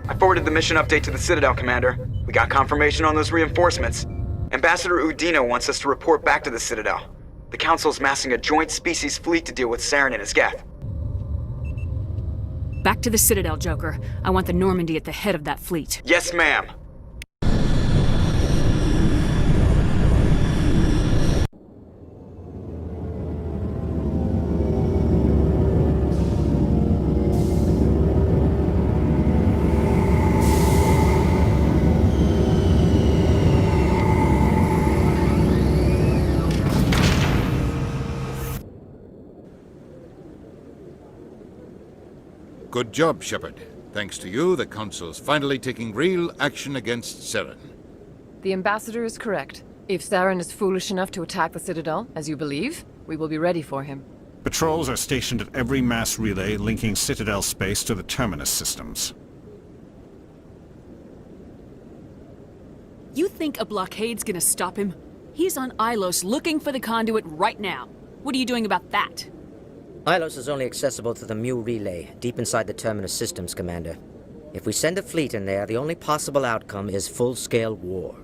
I forwarded the mission update to the Citadel, Commander. We got confirmation on those reinforcements. Ambassador Udina wants us to report back to the Citadel. The Council's massing a joint species fleet to deal with Saren and his Geth. Back to the Citadel, Joker. I want the Normandy at the head of that fleet. Yes, ma'am. Good job, Shepard. Thanks to you, the Council's finally taking real action against Saren. The Ambassador is correct. If Saren is foolish enough to attack the Citadel, as you believe, we will be ready for him. Patrols are stationed at every mass relay linking Citadel space to the Terminus systems. You think a blockade's gonna stop him? He's on Ilos looking for the conduit right now. What are you doing about that? Ilos is only accessible to the Mu relay, deep inside the Terminus systems, Commander. If we send a fleet in there, the only possible outcome is full-scale war.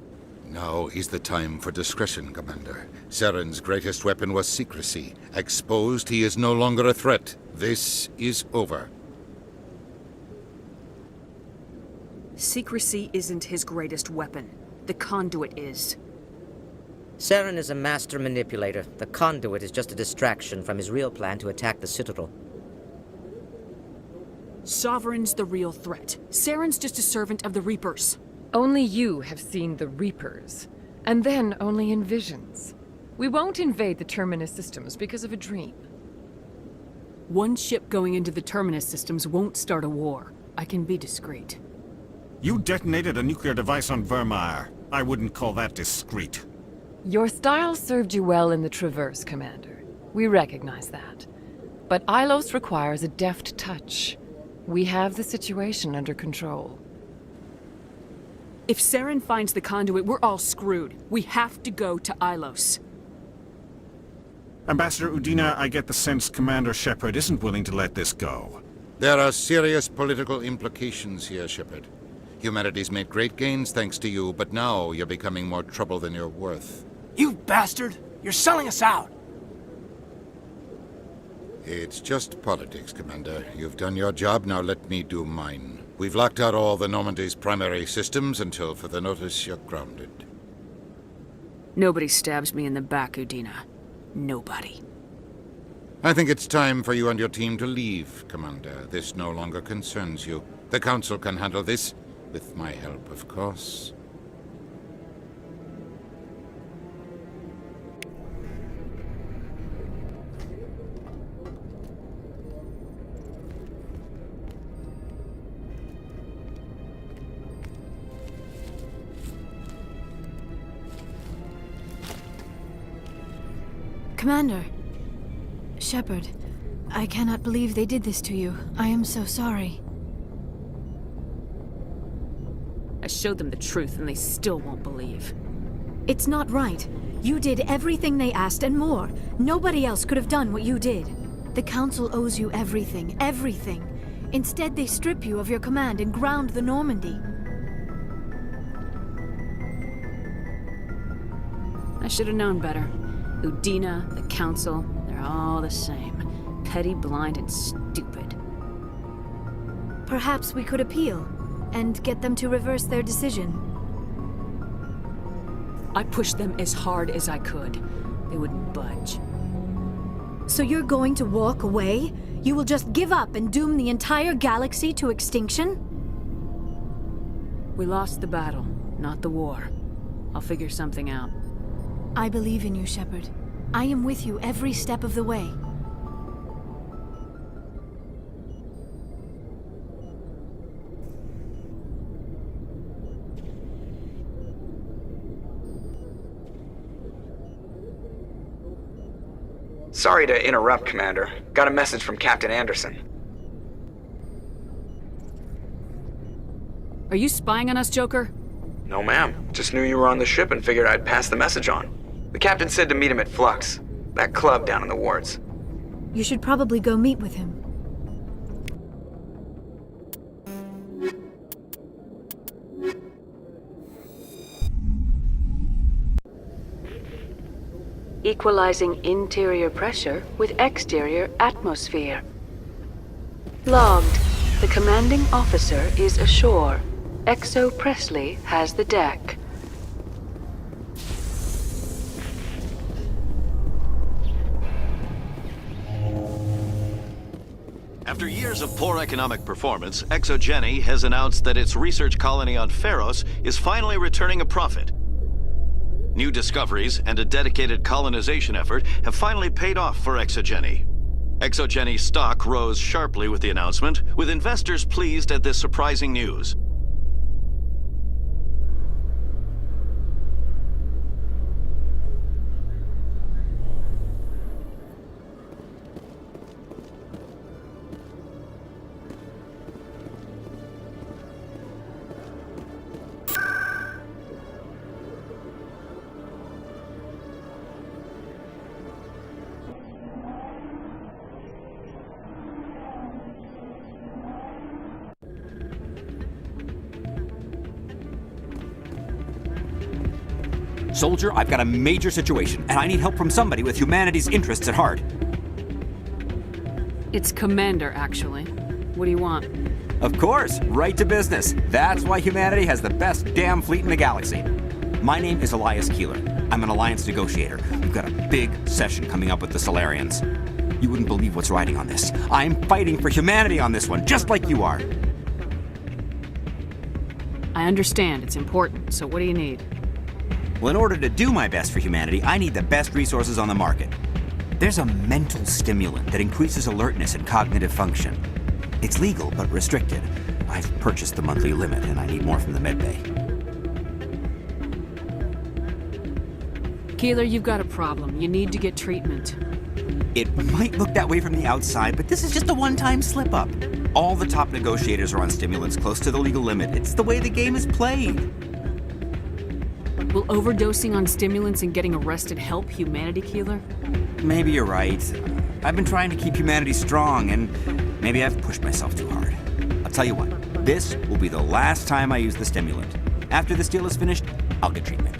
Now is the time for discretion, Commander. Saren's greatest weapon was secrecy. Exposed, he is no longer a threat. This is over. Secrecy isn't his greatest weapon. The conduit is. Saren is a master manipulator. The conduit is just a distraction from his real plan to attack the Citadel. Sovereign's the real threat. Saren's just a servant of the Reapers. Only you have seen the Reapers, and then only in visions. We won't invade the Terminus systems because of a dream. One ship going into the Terminus systems won't start a war. I can be discreet. You detonated a nuclear device on Vermeer. I wouldn't call that discreet. Your style served you well in the Traverse, Commander. We recognize that. But Ilos requires a deft touch. We have the situation under control. If Saren finds the conduit, we're all screwed. We have to go to Ilos. Ambassador Udina, I get the sense Commander Shepard isn't willing to let this go. There are serious political implications here, Shepard. Humanity's made great gains thanks to you, but now you're becoming more trouble than you're worth. You bastard! You're selling us out! It's just politics, Commander. You've done your job, now let me do mine. We've locked out all the Normandy's primary systems until further notice you're grounded. Nobody stabs me in the back, Udina. Nobody. I think it's time for you and your team to leave, Commander. This no longer concerns you. The Council can handle this, with my help, of course. Commander. Shepard, I cannot believe they did this to you. I am so sorry. I showed them the truth and they still won't believe. It's not right. You did everything they asked and more. Nobody else could have done what you did. The Council owes you everything, everything. Instead, they strip you of your command and ground the Normandy. I should have known better. Udina, the Council, they're all the same. Petty, blind, and stupid. Perhaps we could appeal and get them to reverse their decision. I pushed them as hard as I could. They wouldn't budge. So you're going to walk away? You will just give up and doom the entire galaxy to extinction? We lost the battle, not the war. I'll figure something out. I believe in you, Shepard. I am with you every step of the way. Sorry to interrupt, Commander. Got a message from Captain Anderson. Are you spying on us, Joker? No, ma'am. Just knew you were on the ship and figured I'd pass the message on. The captain said to meet him at Flux, that club down in the wards. You should probably go meet with him. equalizing interior pressure with exterior atmosphere. Logged. The commanding officer is ashore. Exo Presley has the deck. After years of poor economic performance, ExoGeni has announced that its research colony on Pharos is finally returning a profit. New discoveries and a dedicated colonization effort have finally paid off for ExoGeni. ExoGeni stock rose sharply with the announcement, with investors pleased at this surprising news. Soldier, I've got a major situation, and I need help from somebody with humanity's interests at heart. It's Commander, actually. What do you want? Of course, right to business. That's why humanity has the best damn fleet in the galaxy. My name is Elias Keeler. I'm an alliance negotiator. We've got a big session coming up with the Solarians. You wouldn't believe what's riding on this. I'm fighting for humanity on this one, just like you are. I understand, it's important, so what do you need? Well, in order to do my best for humanity, I need the best resources on the market. There's a mental stimulant that increases alertness and cognitive function. It's legal, but restricted. I've purchased the monthly limit, and I need more from the medbay. Keeler, you've got a problem. You need to get treatment. It might look that way from the outside, but this is just a one-time slip-up. All the top negotiators are on stimulants close to the legal limit. It's the way the game is played. Will overdosing on stimulants and getting arrested help humanity, Keeler? Maybe you're right. I've been trying to keep humanity strong, and maybe I've pushed myself too hard. I'll tell you what, this will be the last time I use the stimulant. After this deal is finished, I'll get treatment.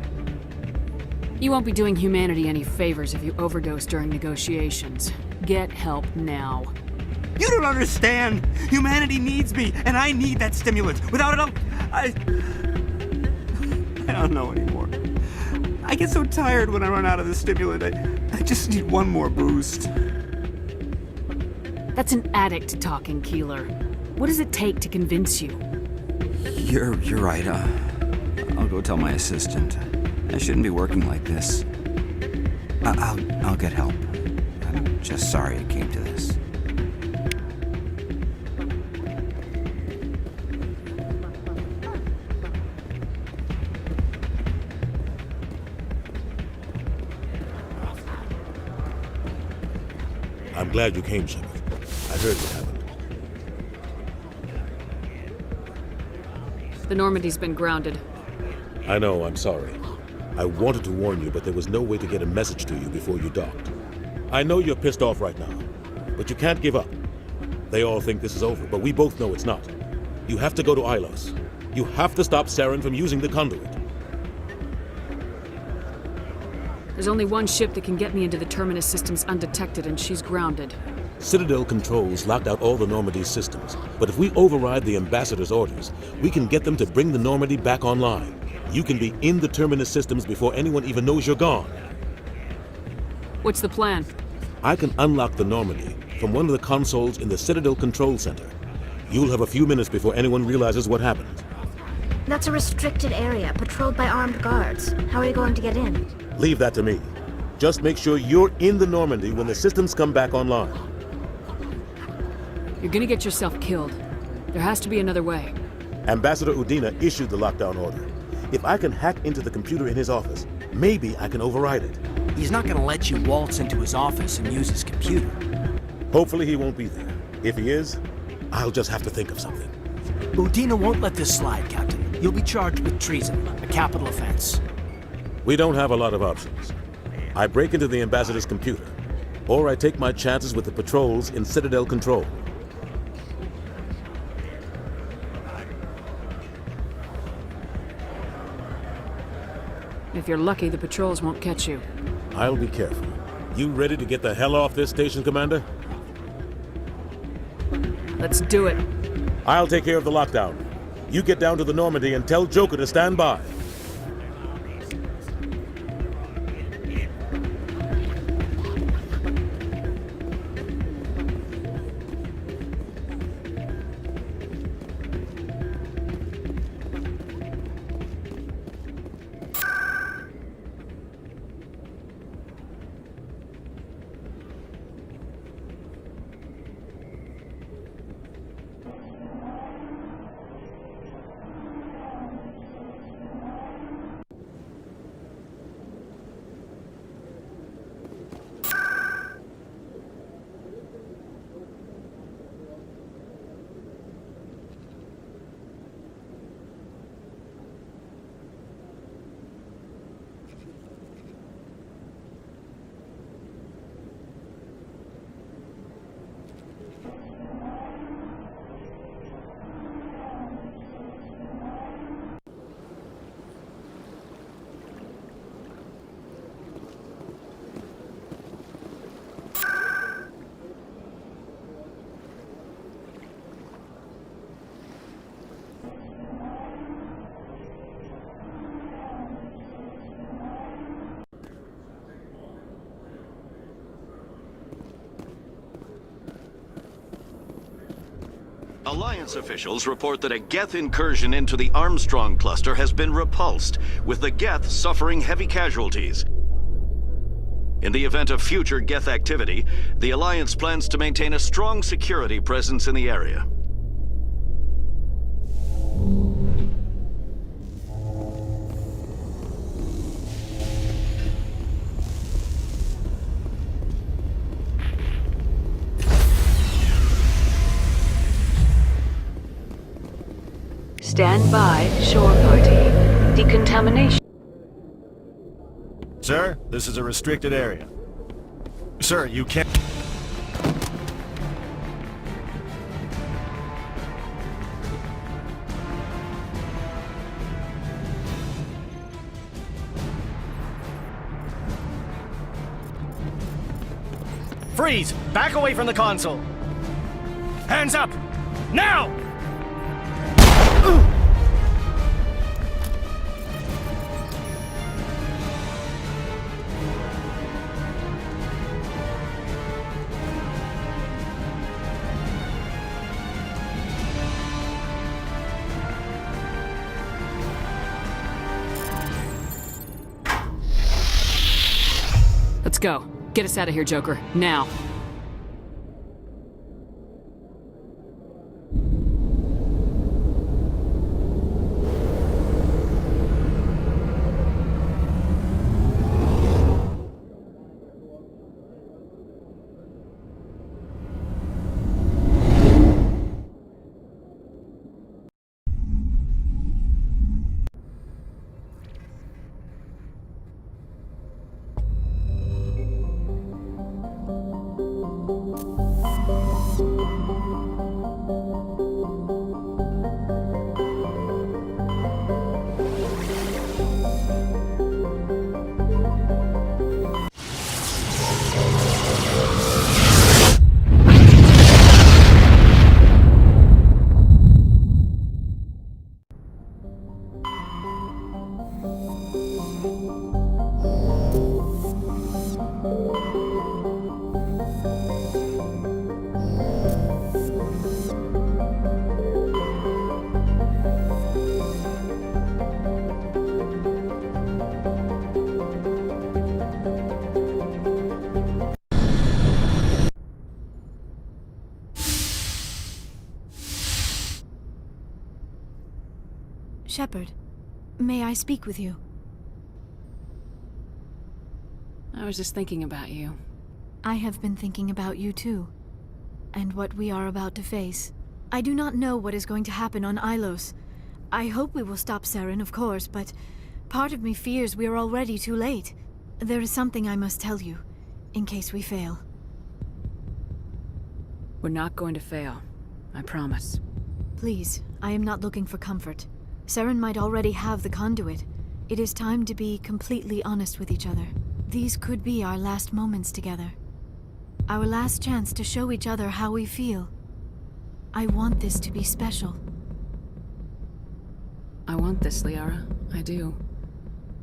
You won't be doing humanity any favors if you overdose during negotiations. Get help now. You don't understand! Humanity needs me, and I need that stimulant. Without it, I don't know anymore. I get so tired when I run out of the stimulant. I just need one more boost. That's an addict talking, Keeler. What does it take to convince you? You're right. I'll go tell my assistant. I shouldn't be working like this. I'll get help. I'm just sorry it came to this. I'm glad you came, Shepard. I heard what happened. The Normandy's been grounded. I know, I'm sorry. I wanted to warn you, but there was no way to get a message to you before you docked. I know you're pissed off right now, but you can't give up. They all think this is over, but we both know it's not. You have to go to Ilos. You have to stop Saren from using the conduit. There's only one ship that can get me into the Terminus systems undetected, and she's grounded. Citadel controls locked out all the Normandy's systems, but if we override the Ambassador's orders, we can get them to bring the Normandy back online. You can be in the Terminus systems before anyone even knows you're gone. What's the plan? I can unlock the Normandy from one of the consoles in the Citadel Control Center. You'll have a few minutes before anyone realizes what happened. That's a restricted area, patrolled by armed guards. How are you going to get in? Leave that to me. Just make sure you're in the Normandy when the systems come back online. You're gonna get yourself killed. There has to be another way. Ambassador Udina issued the lockdown order. If I can hack into the computer in his office, maybe I can override it. He's not gonna let you waltz into his office and use his computer. Hopefully he won't be there. If he is, I'll just have to think of something. Udina won't let this slide, Captain. You'll be charged with treason, a capital offense. We don't have a lot of options. I break into the Ambassador's computer, or I take my chances with the patrols in Citadel Control. If you're lucky, the patrols won't catch you. I'll be careful. You ready to get the hell off this station, Commander? Let's do it. I'll take care of the lockdown. You get down to the Normandy and tell Joker to stand by. Alliance officials report that a Geth incursion into the Armstrong cluster has been repulsed, with the Geth suffering heavy casualties. In the event of future Geth activity, the Alliance plans to maintain a strong security presence in the area. Stand by, shore party. Decontamination. Sir, this is a restricted area. Sir, you can't... Freeze! Back away from the console! Hands up! Now! Let's go. Get us out of here, Joker. Now. Shepard, may I speak with you? I was just thinking about you. I have been thinking about you too, and what we are about to face. I do not know what is going to happen on Ilos. I hope we will stop Saren, of course, but part of me fears we are already too late. There is something I must tell you, in case we fail. We're not going to fail. I promise. Please, I am not looking for comfort. Saren might already have the conduit. It is time to be completely honest with each other. These could be our last moments together. Our last chance to show each other how we feel. I want this to be special. I want this, Liara. I do.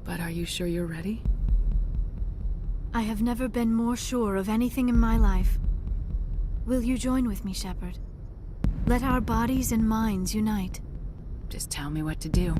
But are you sure you're ready? I have never been more sure of anything in my life. Will you join with me, Shepard? Let our bodies and minds unite. Just tell me what to do.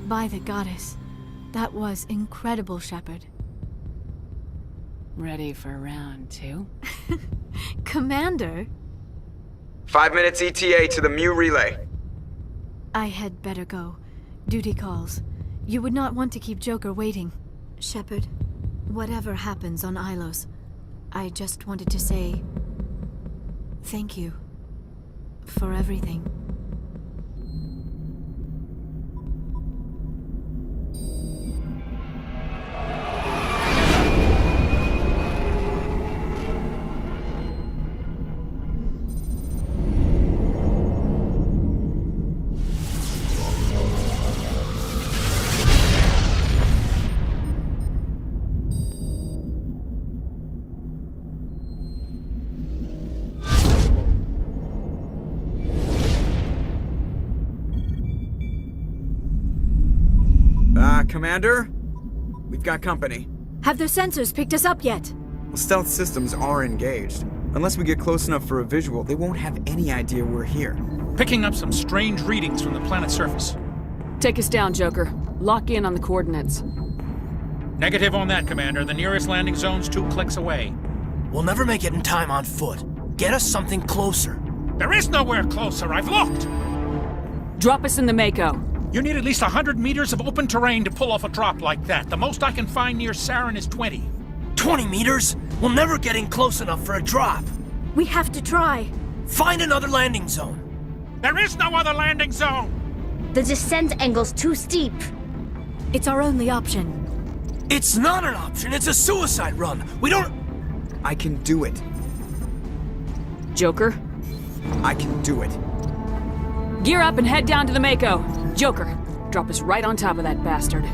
By the goddess. That was incredible, Shepard. Ready for round 2? Commander? 5 minutes ETA to the Mu relay. I had better go. Duty calls. You would not want to keep Joker waiting. Shepard, whatever happens on Ilos, I just wanted to say thank you for everything. Commander? We've got company. Have their sensors picked us up yet? Well, stealth systems are engaged. Unless we get close enough for a visual, they won't have any idea we're here. Picking up some strange readings from the planet's surface. Take us down, Joker. Lock in on the coordinates. Negative on that, Commander. The nearest landing zone's 2 clicks away. We'll never make it in time on foot. Get us something closer. There is nowhere closer. I've looked. Drop us in the Mako. You need at least 100 meters of open terrain to pull off a drop like that. The most I can find near Saren is 20. 20 meters? We'll never get in close enough for a drop. We have to try. Find another landing zone. There is no other landing zone! The descent angle's too steep. It's our only option. It's not an option, it's a suicide run. We don't... I can do it. Joker? I can do it. Gear up and head down to the Mako. Joker, drop us right on top of that bastard.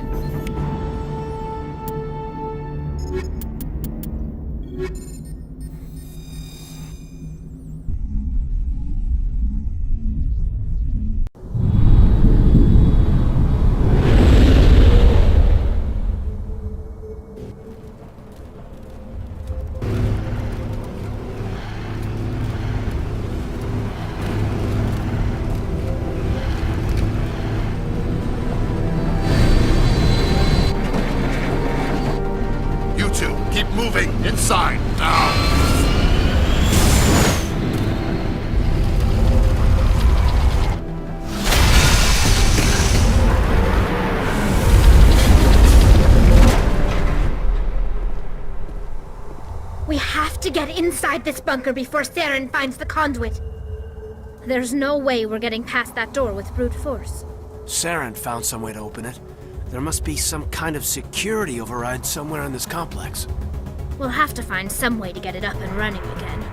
Moving inside now. We have to get inside this bunker before Saren finds the conduit. There's no way we're getting past that door with brute force. Saren found some way to open it. There must be some kind of security override somewhere in this complex. We'll have to find some way to get it up and running again.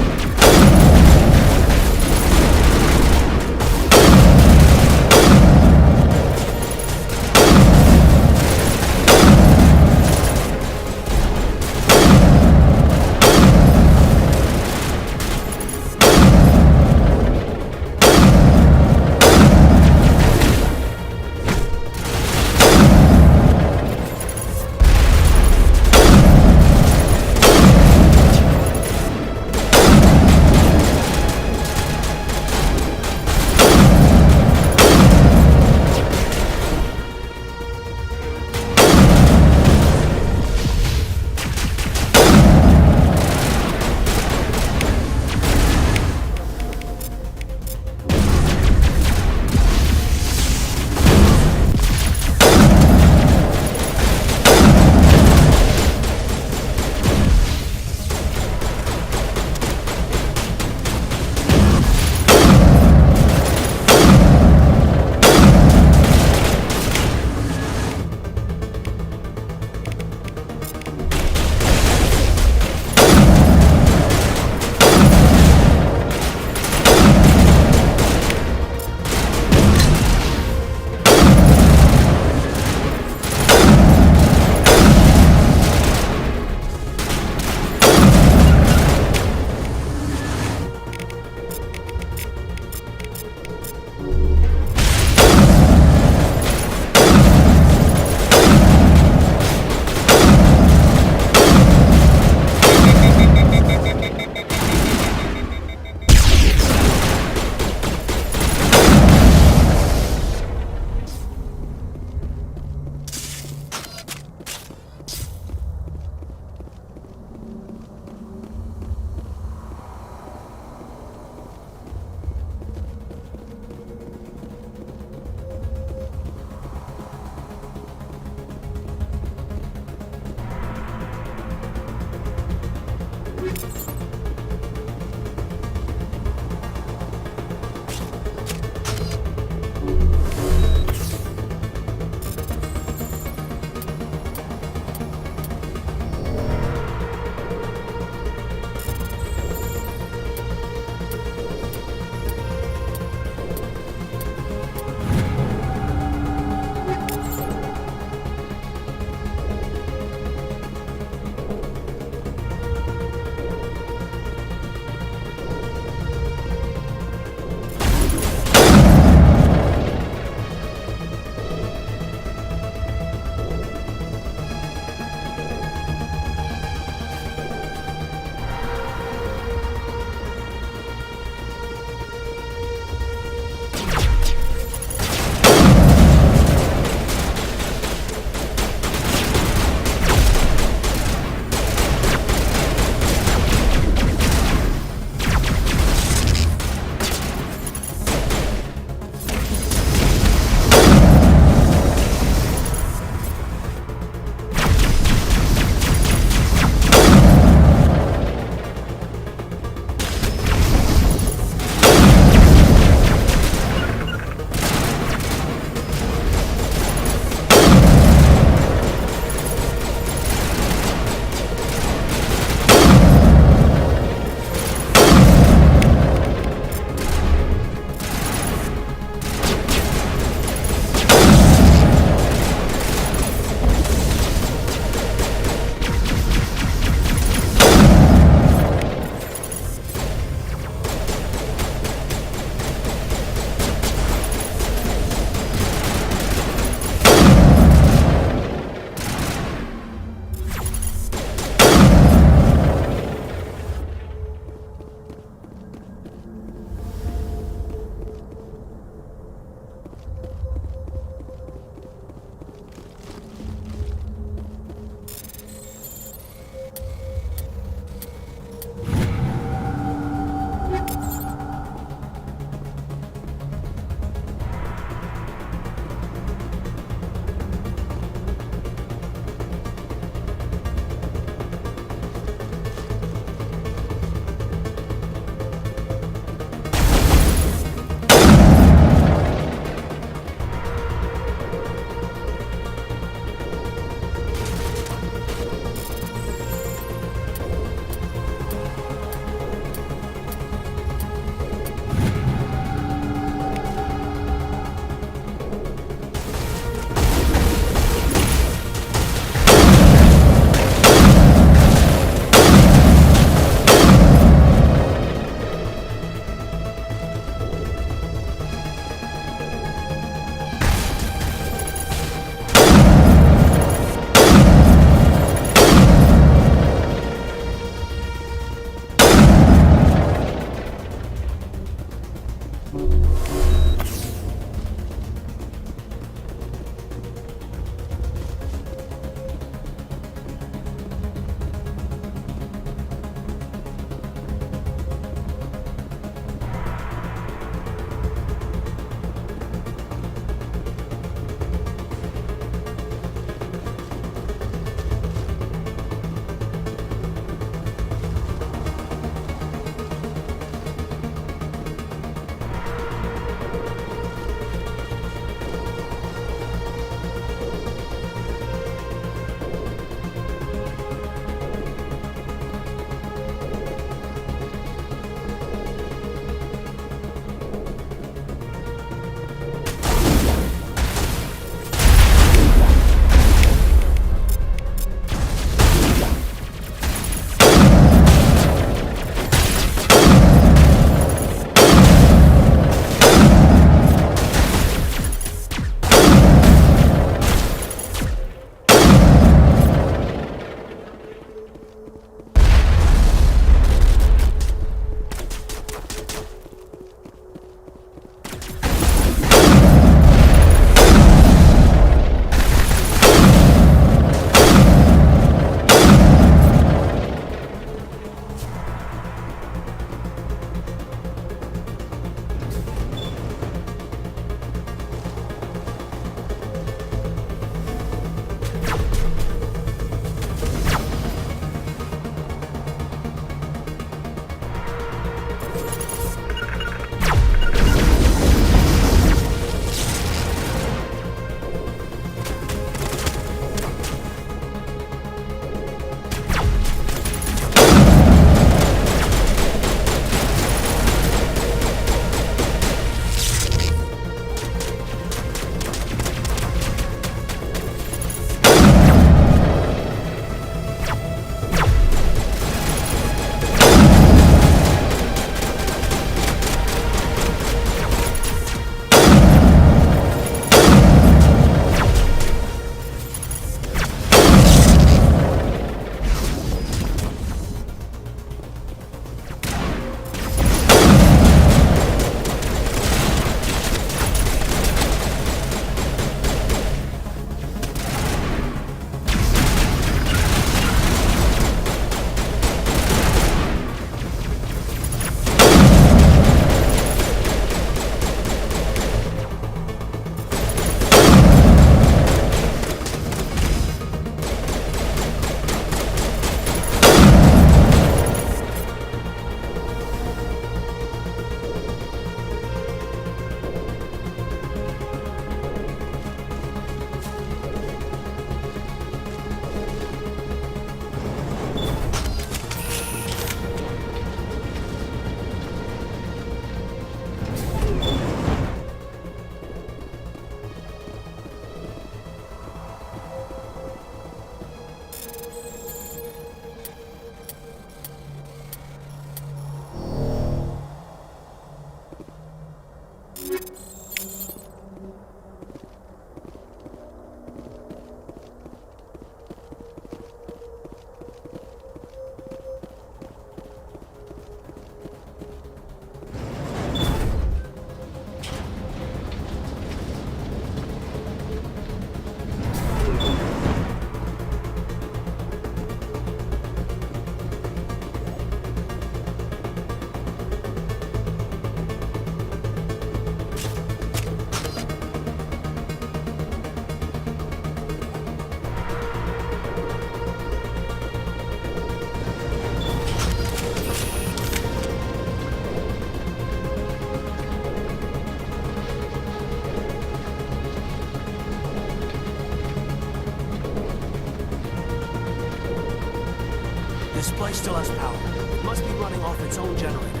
still has power. It must be running off its own generator.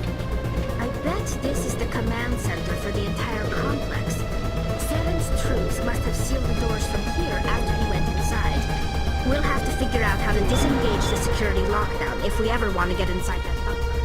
I bet this is the command center for the entire complex. Saren's troops must have sealed the doors from here after he went inside. We'll have to figure out how to disengage the security lockdown if we ever want to get inside that bunker.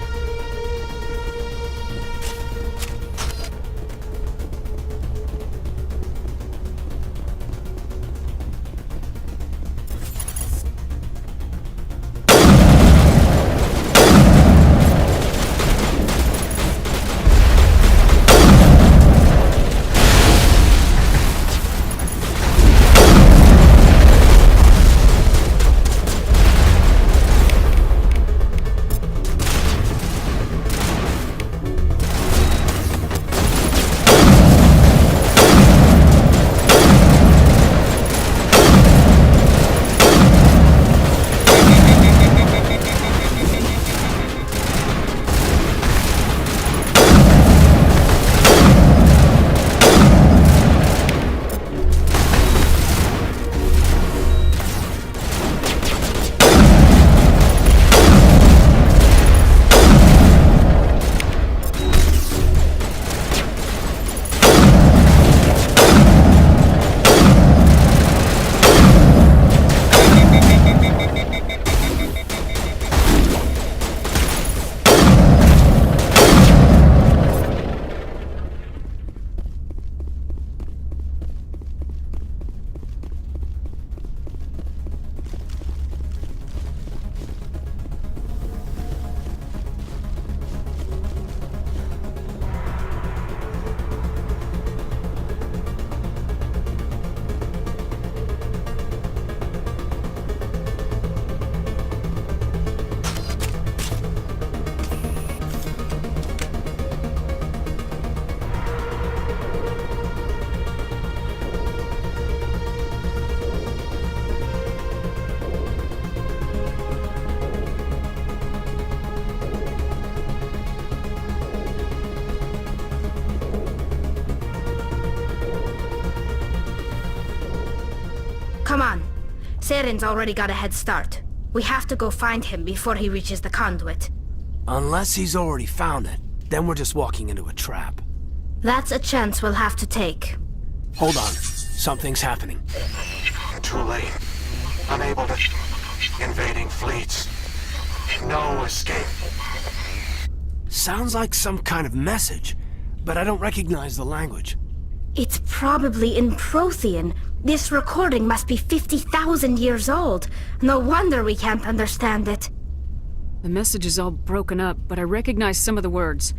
Come on. Saren's already got a head start. We have to go find him before he reaches the conduit. Unless he's already found it, then we're just walking into a trap. That's a chance we'll have to take. Hold on. Something's happening. Too late. Unable to... Invading fleets. No escape. Sounds like some kind of message, but I don't recognize the language. It's probably in Prothean. This recording must be 50,000 years old. No wonder we can't understand it. The message is all broken up, but I recognize some of the words.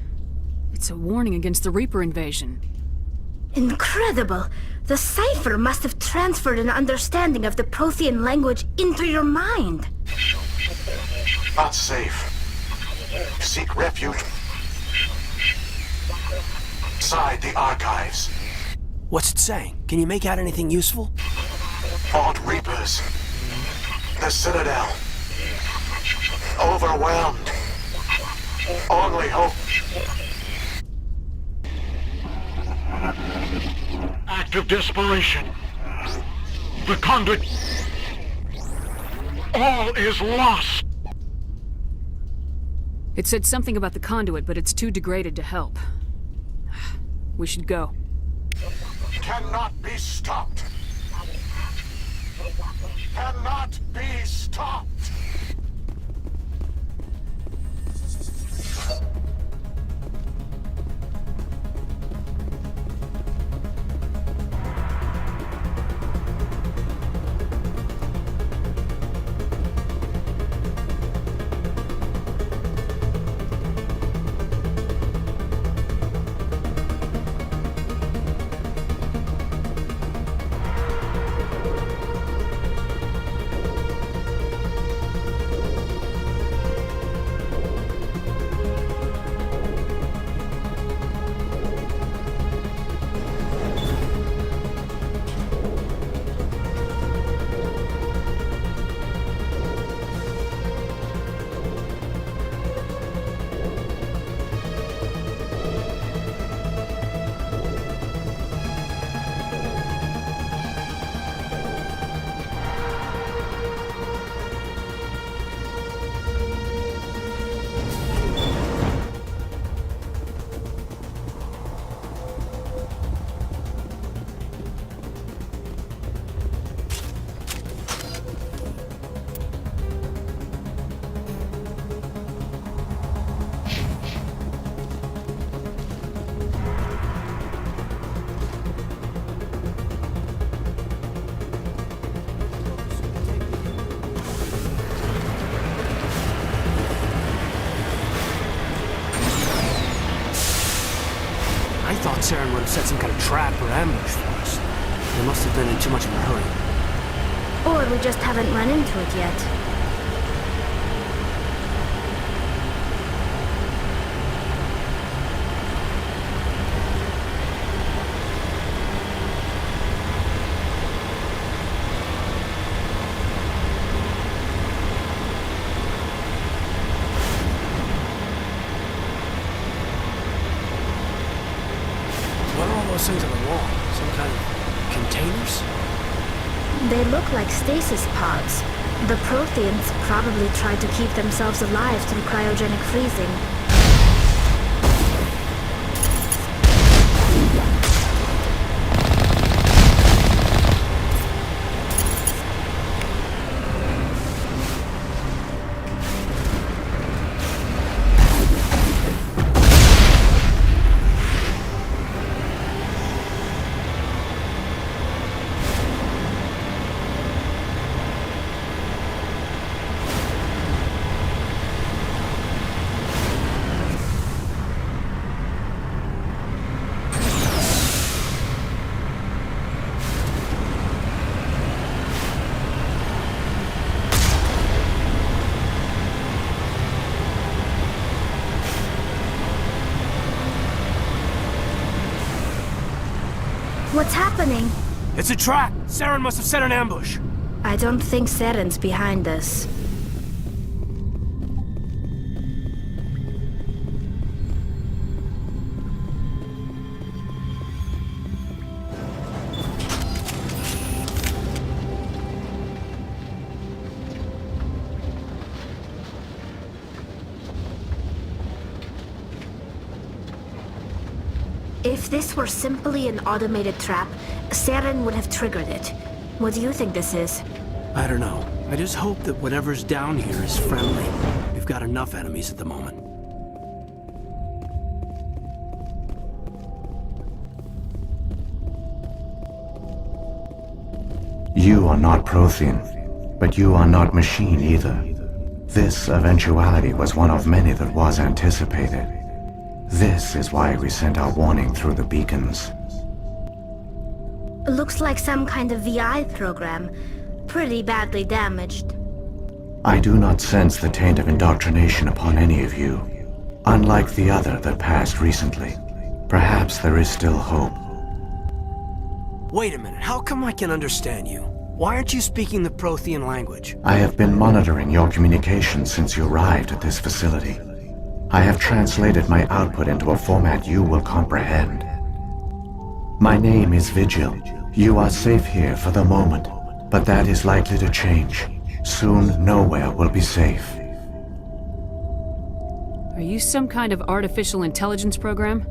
It's a warning against the Reaper invasion. Incredible! The cipher must have transferred an understanding of the Prothean language into your mind. Not safe. Seek refuge inside the archives. What's it saying? Can you make out anything useful? Fought Reapers. The Citadel. Overwhelmed. Only hope. Act of desperation. The conduit. All is lost. It said something about the conduit, but it's too degraded to help. We should go. Cannot be stopped. Cannot be stopped. I thought Saren would have set some kind of trap or ambush for us. They must have been in too much of a hurry. Or we just haven't run into it yet. Things on the wall. Some kind of containers? They look like stasis pods. The Protheans probably tried to keep themselves alive through cryogenic freezing. What's happening? It's a trap! Saren must have set an ambush! I don't think Saren's behind this. If this were simply an automated trap, Saren would have triggered it. What do you think this is? I don't know. I just hope that whatever's down here is friendly. We've got enough enemies at the moment. You are not Prothean, but you are not machine either. This eventuality was one of many that was anticipated. This is why we sent our warning through the beacons. Looks like some kind of VI program. Pretty badly damaged. I do not sense the taint of indoctrination upon any of you. Unlike the other that passed recently, perhaps there is still hope. Wait a minute, how come I can understand you? Why aren't you speaking the Prothean language? I have been monitoring your communications since you arrived at this facility. I have translated my output into a format you will comprehend. My name is Vigil. You are safe here for the moment, but that is likely to change. Soon, nowhere will be safe. Are you some kind of artificial intelligence program?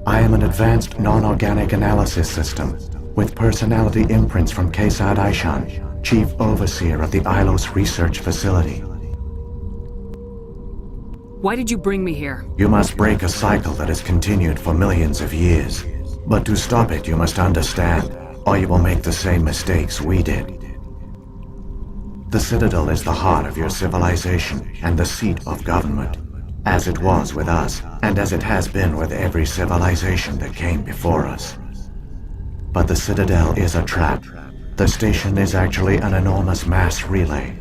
I am an advanced non-organic analysis system, with personality imprints from Kesad Aishan, Chief Overseer of the Ilos Research Facility. Why did you bring me here? You must break a cycle that has continued for millions of years. But to stop it, you must understand, or you will make the same mistakes we did. The Citadel is the heart of your civilization and the seat of government, as it was with us, and as it has been with every civilization that came before us. But the Citadel is a trap. The station is actually an enormous mass relay,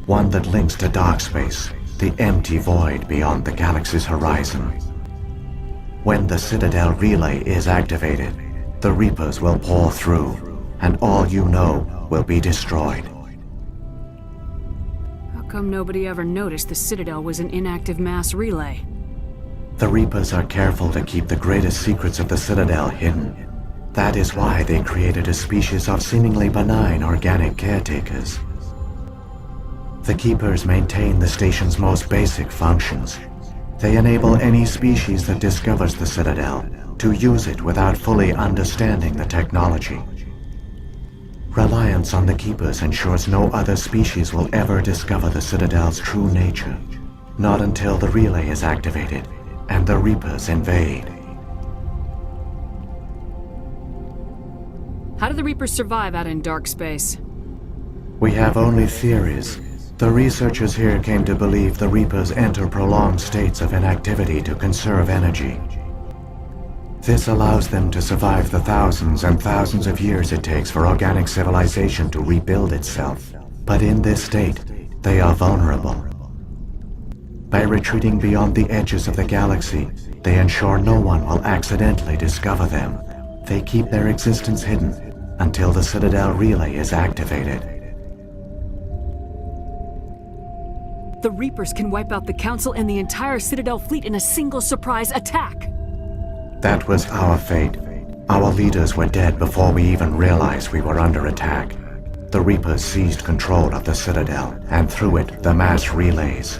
one that links to dark space, the empty void beyond the galaxy's horizon. When the Citadel relay is activated, the Reapers will pour through, and all you know will be destroyed. How come nobody ever noticed the Citadel was an inactive mass relay? The Reapers are careful to keep the greatest secrets of the Citadel hidden. That is why they created a species of seemingly benign organic caretakers. The Keepers maintain the station's most basic functions. They enable any species that discovers the Citadel to use it without fully understanding the technology. Reliance on the Keepers ensures no other species will ever discover the Citadel's true nature, not until the relay is activated and the Reapers invade. How do the Reapers survive out in dark space? We have only theories. The researchers here came to believe the Reapers enter prolonged states of inactivity to conserve energy. This allows them to survive the thousands and thousands of years it takes for organic civilization to rebuild itself. But in this state, they are vulnerable. By retreating beyond the edges of the galaxy, they ensure no one will accidentally discover them. They keep their existence hidden until the Citadel relay is activated. The Reapers can wipe out the Council and the entire Citadel fleet in a single surprise attack. That was our fate. Our leaders were dead before we even realized we were under attack. The Reapers seized control of the Citadel, and through it, the mass relays.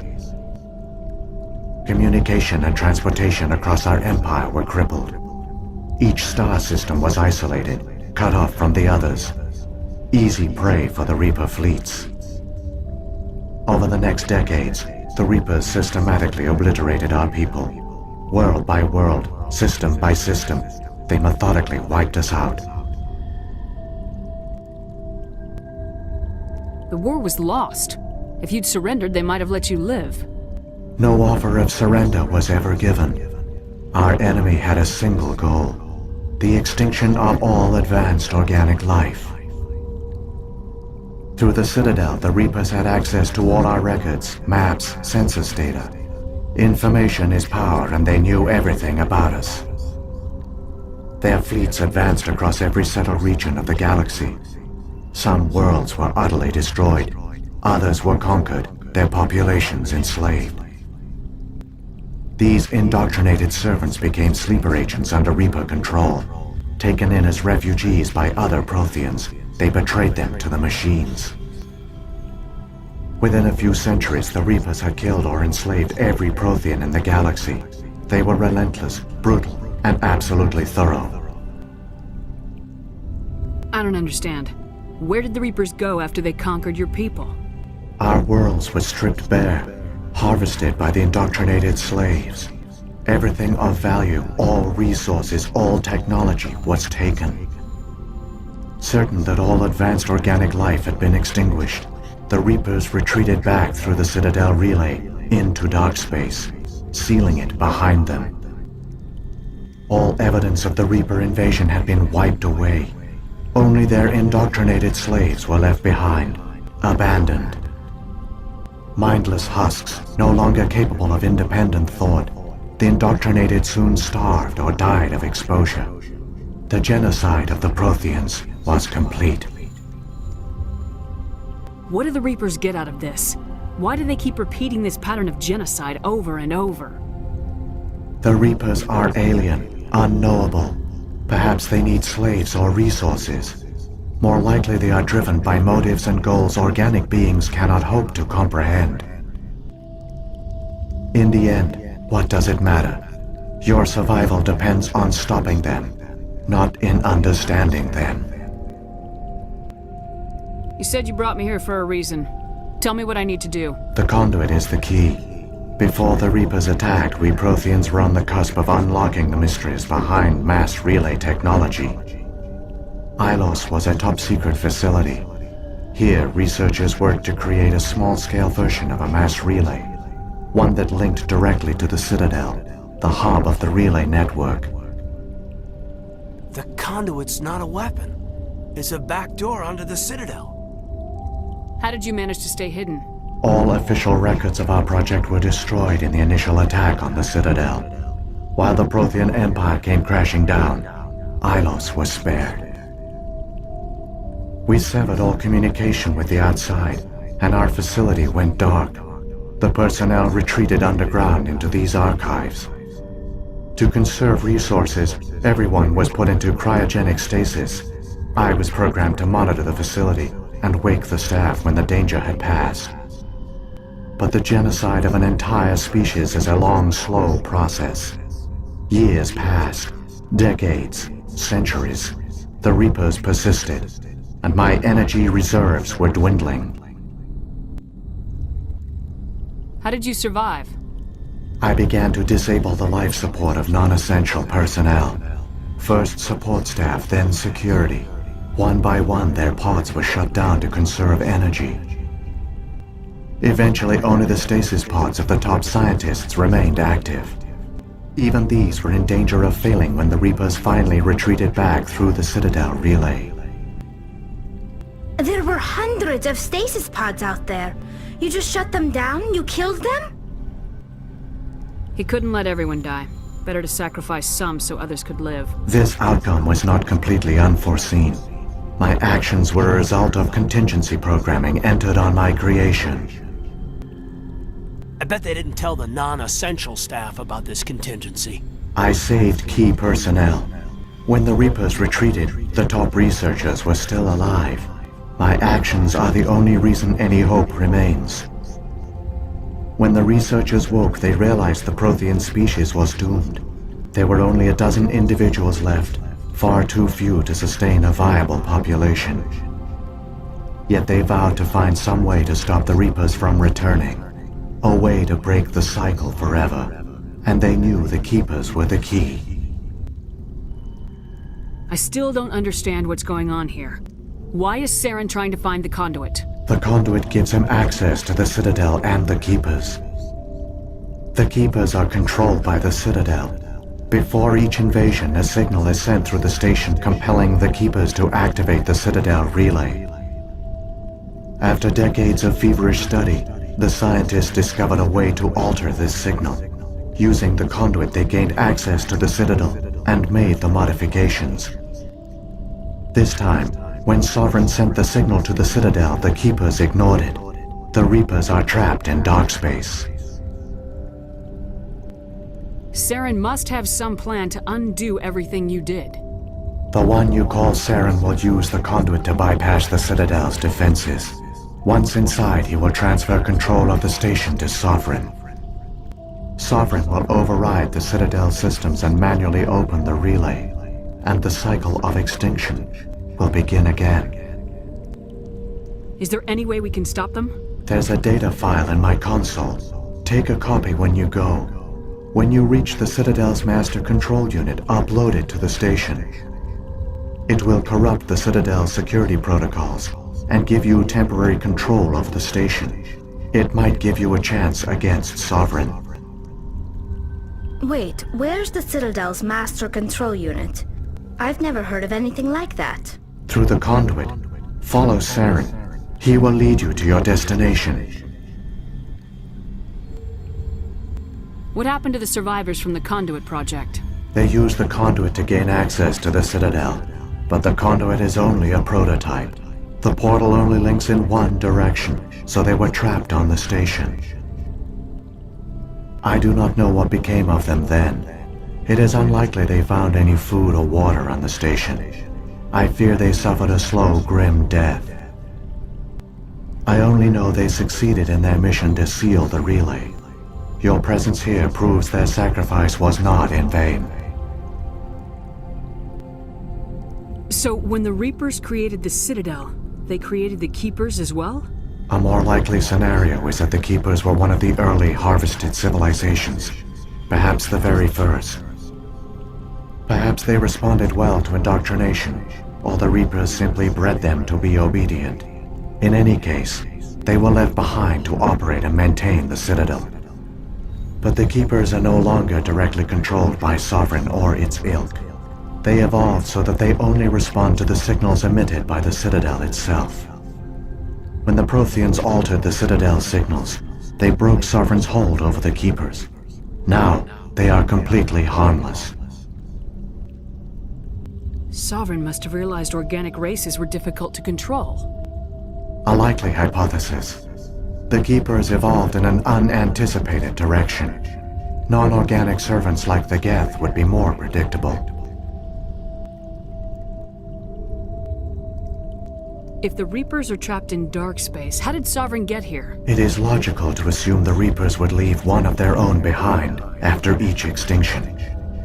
Communication and transportation across our empire were crippled. Each star system was isolated, cut off from the others. Easy prey for the Reaper fleets. Over the next decades, the Reapers systematically obliterated our people. World by world, system by system, they methodically wiped us out. The war was lost. If you'd surrendered, they might have let you live. No offer of surrender was ever given. Our enemy had a single goal: the extinction of all advanced organic life. Through the Citadel, the Reapers had access to all our records, maps, census data. Information is power, and they knew everything about us. Their fleets advanced across every settled region of the galaxy. Some worlds were utterly destroyed. Others were conquered, their populations enslaved. These indoctrinated servants became sleeper agents under Reaper control. Taken in as refugees by other Protheans, they betrayed them to the machines. Within a few centuries, the Reapers had killed or enslaved every Prothean in the galaxy. They were relentless, brutal, and absolutely thorough. I don't understand. Where did the Reapers go after they conquered your people? Our worlds were stripped bare, harvested by the indoctrinated slaves. Everything of value, all resources, all technology was taken. Certain that all advanced organic life had been extinguished, the Reapers retreated back through the Citadel relay into dark space, sealing it behind them. All evidence of the Reaper invasion had been wiped away. Only their indoctrinated slaves were left behind, abandoned. Mindless husks, no longer capable of independent thought, the indoctrinated soon starved or died of exposure. The genocide of the Protheans was complete. What do the Reapers get out of this? Why do they keep repeating this pattern of genocide over and over? The Reapers are alien, unknowable. Perhaps they need slaves or resources. More likely they are driven by motives and goals organic beings cannot hope to comprehend. In the end, what does it matter? Your survival depends on stopping them, not in understanding them. You said you brought me here for a reason. Tell me what I need to do. The conduit is the key. Before the Reapers attacked, we Protheans were on the cusp of unlocking the mysteries behind mass relay technology. Ilos was a top-secret facility. Here, researchers worked to create a small-scale version of a mass relay, one that linked directly to the Citadel, the hub of the relay network. The conduit's not a weapon. It's a back door onto the Citadel. How did you manage to stay hidden? All official records of our project were destroyed in the initial attack on the Citadel. While the Prothean Empire came crashing down, Ilos was spared. We severed all communication with the outside, and our facility went dark. The personnel retreated underground into these archives. To conserve resources, everyone was put into cryogenic stasis. I was programmed to monitor the facility and wake the staff when the danger had passed. But the genocide of an entire species is a long, slow process. Years passed, decades, centuries. The Reapers persisted, and my energy reserves were dwindling. How did you survive? I began to disable the life support of non-essential personnel. First support staff, then security. One by one, their pods were shut down to conserve energy. Eventually, only the stasis pods of the top scientists remained active. Even these were in danger of failing when the Reapers finally retreated back through the Citadel relay. There were hundreds of stasis pods out there. You just shut them down? You killed them? He couldn't let everyone die. Better to sacrifice some so others could live. This outcome was not completely unforeseen. My actions were a result of contingency programming entered on my creation. I bet they didn't tell the non-essential staff about this contingency. I saved key personnel. When the Reapers retreated, the top researchers were still alive. My actions are the only reason any hope remains. When the researchers woke, they realized the Prothean species was doomed. There were only a dozen individuals left, far too few to sustain a viable population. Yet they vowed to find some way to stop the Reapers from returning. A way to break the cycle forever. And they knew the Keepers were the key. I still don't understand what's going on here. Why is Saren trying to find the conduit? The conduit gives him access to the Citadel and the Keepers. The Keepers are controlled by the Citadel. Before each invasion, a signal is sent through the station compelling the Keepers to activate the Citadel relay. After decades of feverish study, the scientists discovered a way to alter this signal. Using the conduit, they gained access to the Citadel and made the modifications. This time, when Sovereign sent the signal to the Citadel, the Keepers ignored it. The Reapers are trapped in dark space. Saren must have some plan to undo everything you did. The one you call Saren will use the conduit to bypass the Citadel's defenses. Once inside, he will transfer control of the station to Sovereign. Sovereign will override the Citadel systems and manually open the relay, and the cycle of extinction will begin again. Is there any way we can stop them? There's a data file in my console. Take a copy when you go. When you reach the Citadel's master control unit, upload it to the station. It will corrupt the Citadel's security protocols and give you temporary control of the station. It might give you a chance against Sovereign. Wait, where's the Citadel's master control unit? I've never heard of anything like that. Through the conduit, follow Saren. He will lead you to your destination. What happened to the survivors from the Conduit project? They used the conduit to gain access to the Citadel, but the conduit is only a prototype. The portal only links in one direction, so they were trapped on the station. I do not know what became of them then. It is unlikely they found any food or water on the station. I fear they suffered a slow, grim death. I only know they succeeded in their mission to seal the relay. Your presence here proves their sacrifice was not in vain. So, when the Reapers created the Citadel, they created the Keepers as well? A more likely scenario is that the Keepers were one of the early harvested civilizations. Perhaps the very first. Perhaps they responded well to indoctrination, or the Reapers simply bred them to be obedient. In any case, they were left behind to operate and maintain the Citadel. But the Keepers are no longer directly controlled by Sovereign or its ilk. They evolved so that they only respond to the signals emitted by the Citadel itself. When the Protheans altered the Citadel's signals, they broke Sovereign's hold over the Keepers. Now, they are completely harmless. Sovereign must have realized organic races were difficult to control. A likely hypothesis. The Keepers evolved in an unanticipated direction. Non-organic servants like the Geth would be more predictable. If the Reapers are trapped in dark space, how did Sovereign get here? It is logical to assume the Reapers would leave one of their own behind after each extinction.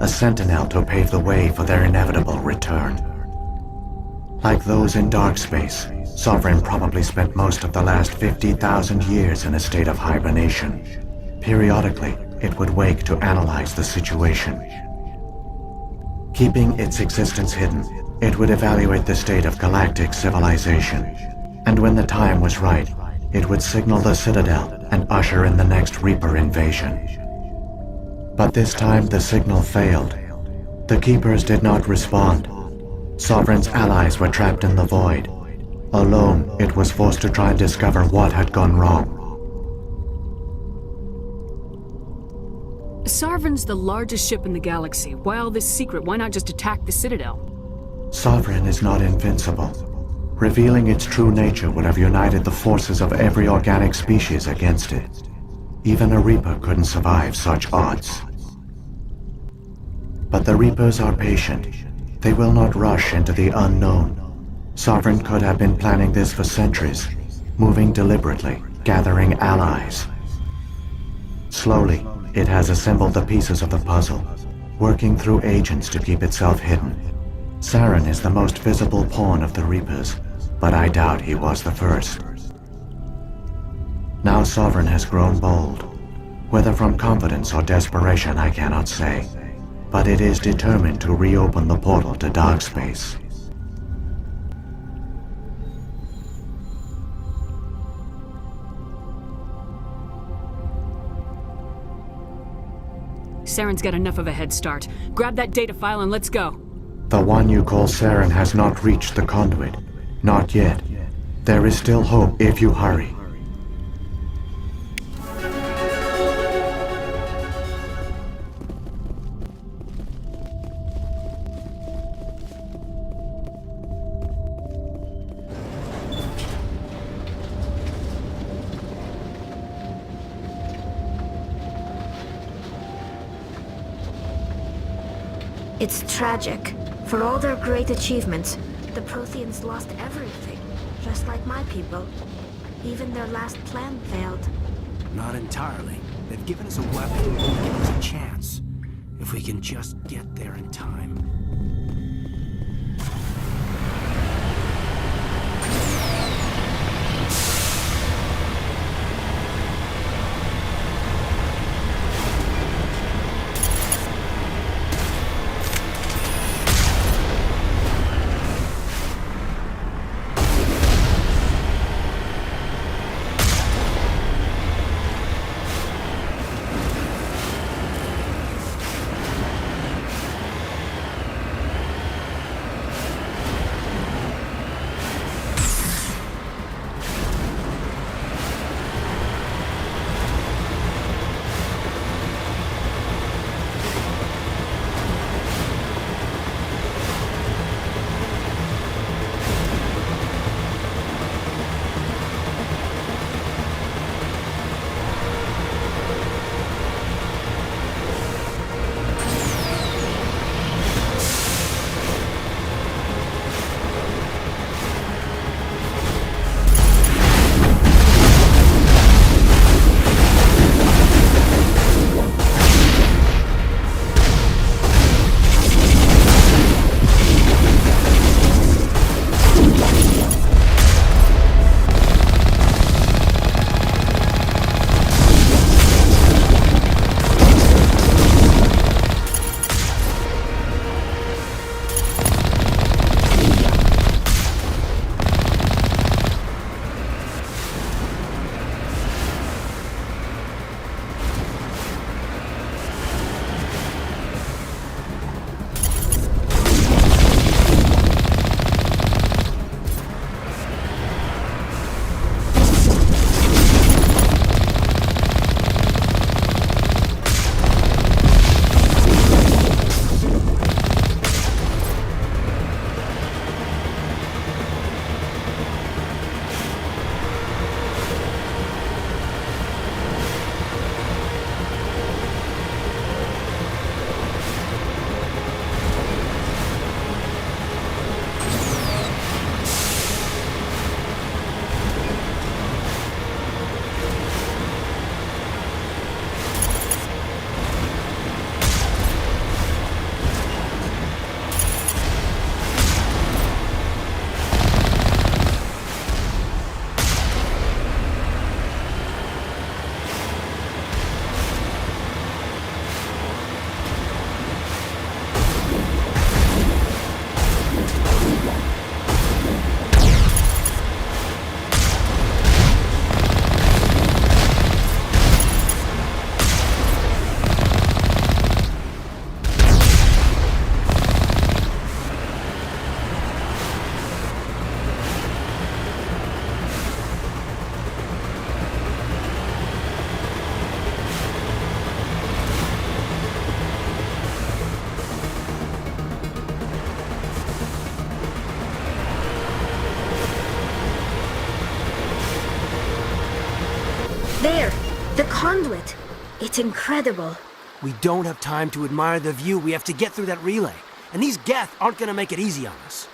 A sentinel to pave the way for their inevitable return. Like those in dark space, Sovereign probably spent most of the last 50,000 years in a state of hibernation. Periodically, it would wake to analyze the situation. Keeping its existence hidden, it would evaluate the state of galactic civilization. And when the time was right, it would signal the Citadel and usher in the next Reaper invasion. But this time the signal failed. The Keepers did not respond. Sovereign's allies were trapped in the void. Alone, it was forced to try and discover what had gone wrong. Sovereign's the largest ship in the galaxy. Why all this secret? Why not just attack the Citadel? Sovereign is not invincible. Revealing its true nature would have united the forces of every organic species against it. Even a Reaper couldn't survive such odds. But the Reapers are patient. They will not rush into the unknown. Sovereign could have been planning this for centuries, moving deliberately, gathering allies. Slowly, it has assembled the pieces of the puzzle, working through agents to keep itself hidden. Saren is the most visible pawn of the Reapers, but I doubt he was the first. Now Sovereign has grown bold. Whether from confidence or desperation, I cannot say. But it is determined to reopen the portal to dark space. Saren's got enough of a head start. Grab that data file and let's go. The one you call Saren has not reached the conduit. Not yet. There is still hope if you hurry. It's tragic. For all their great achievements, the Protheans lost everything. Just like my people. Even their last plan failed. Not entirely. They've given us a weapon and given us a chance. If we can just get there in time. The conduit. It's incredible. We don't have time to admire the view. We have to get through that relay. And these Geth aren't gonna make it easy on us.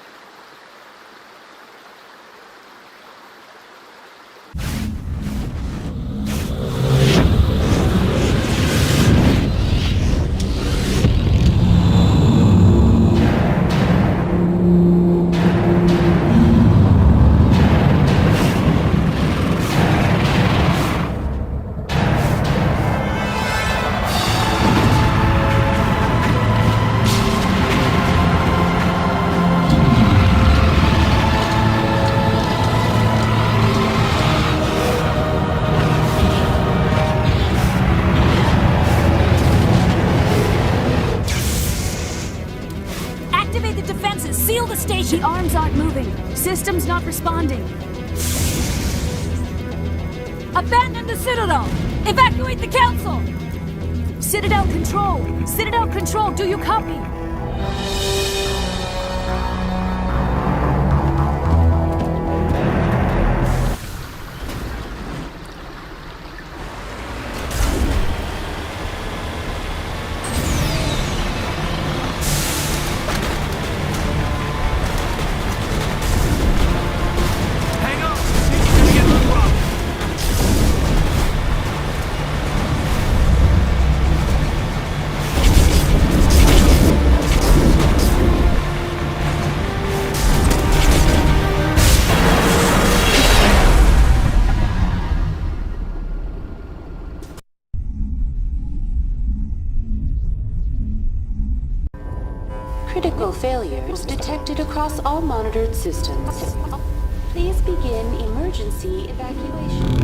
The arms aren't moving. Systems not responding. Abandon the Citadel! Evacuate the Council! Citadel Control! Citadel Control, do you copy? Critical failures detected across all monitored systems. Please begin emergency evacuation.